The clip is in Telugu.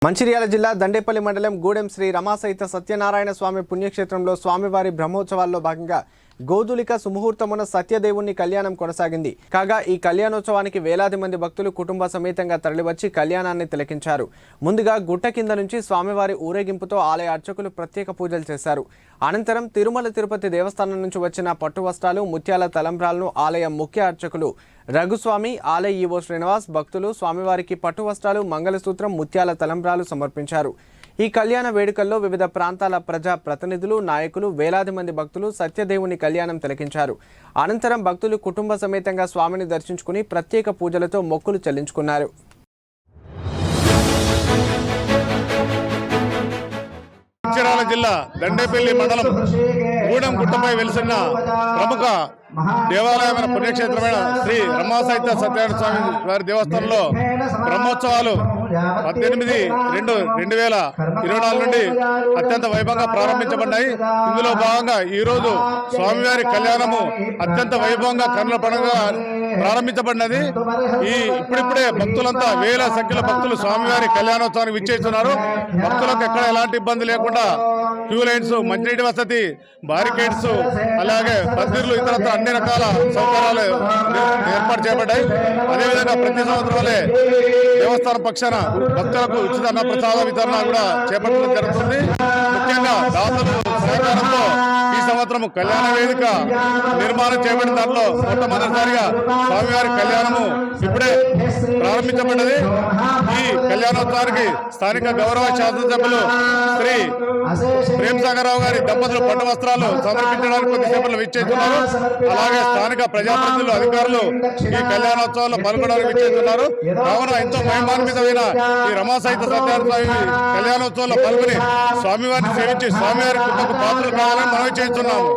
మంచిర్యాల జిల్లా దండేపల్లి మండలం గూడెం శ్రీ రమాసహిత సత్యనారాయణ స్వామి పుణ్యక్షేత్రంలో స్వామివారి బ్రహ్మోత్సవాల్లో భాగంగా గోధులిక సుముహూర్తమున సత్యదేవుని కళ్యాణం కొనసాగింది. కాగా ఈ కళ్యాణోత్సవానికి వేలాది మంది భక్తులు కుటుంబ సమేతంగా తరలివచ్చి కళ్యాణాన్ని తిలకించారు. ముందుగా గుట్ట కింద నుంచి స్వామివారి ఊరేగింపుతో ఆలయ అర్చకులు ప్రత్యేక పూజలు చేశారు. అనంతరం తిరుమల తిరుపతి దేవస్థానం నుంచి వచ్చిన పట్టు వస్త్రాలు, ముత్యాల తలంబ్రాలను ఆలయ ముఖ్య అర్చకులు రఘుస్వామి, ఆలయ ఈవో శ్రీనివాస్ భక్తులు స్వామివారికి పట్టు వస్త్రాలు, మంగళసూత్రం, ముత్యాల తలంబ్రాలు సమర్పించారు. ఈ కళ్యాణ వేడుకల్లో వివిధ ప్రాంతాల ప్రజా ప్రతినిధులు, నాయకులు, వేలాది మంది భక్తులు సత్యదేవుని కళ్యాణం తిలకించారు. అనంతరం భక్తులు కుటుంబ సమేతంగా స్వామిని దర్శించుకుని ప్రత్యేక పూజలతో మొక్కులు చెల్లించుకున్నారు. మంచిర్యాల జిల్లా దండేపల్లి మండలం గూడెం గుట్టపై వెలిసిన ప్రముఖ దేవాలయమైన పుణ్యక్షేత్రమైన శ్రీ రమాసహిత సత్యనారాయణ స్వామి వారి దేవస్థానంలో బ్రహ్మోత్సవాలు 18/2/2024 నుండి అత్యంత వైభవంగా ప్రారంభించబడ్డాయి. ఇందులో భాగంగా ఈరోజు స్వామివారి కళ్యాణము అత్యంత వైభవంగా కన్నుల పండుగ ప్రారంభించబడినది. ఇప్పుడిప్పుడే భక్తులంతా వేల సంఖ్యలో భక్తులు స్వామివారి కళ్యాణోత్సవానికి విచ్చేస్తున్నారు. భక్తులకు ఎక్కడ ఎలాంటి ఇబ్బంది లేకుండా క్యూ లైన్స్, మంచినీటి వసతి, బారికేడ్స్, అలాగే పందిర్లు, ఇతరత్ర అన్ని రకాల సౌకర్యాలు ఏర్పాటు చేయబడ్డాయి. అదేవిధంగా ప్రతి సంవత్సరం వల్లే దేవస్థానం పక్షాన భక్తులకు ఉచిత అన్న ప్రసాద వితరణ కూడా చేపట్టడం జరుగుతుంది. ముఖ్యంగా దాతలు సహకారంతో ఈ సంవత్సరం కళ్యాణ వేదిక నిర్మాణం చేయబడిన దాంట్లో మొట్టమొదటిసారిగా స్వామివారి కళ్యాణము ఇప్పుడే ప్రారంభించబడ్డది. ఈ కళ్యాణోత్సవానికి స్థానిక గౌరవ శాసనసభ్యులు శ్రీ ప్రేమసాగరరావు గారి దంపతులు పట్టు వస్త్రాలు సమర్పించడానికి కొద్దిసేపట్లో విచ్చేస్తున్నారు. అలాగే స్థానిక ప్రజాప్రతినిధులు, అధికారులు ఈ కళ్యాణోత్సవాల్లో పాల్గొనడానికి విచ్చేస్తున్నారు. కావున ఎంతో మహిమాన్వితమైన ఈ రమాసహిత సత్యనారాయణ స్వామి కళ్యాణోత్సవాల్లో పాల్గొని స్వామివారిని సేవించి స్వామివారి కృపకు పాత్రలు కావాలని మనవి చేస్తున్నాము.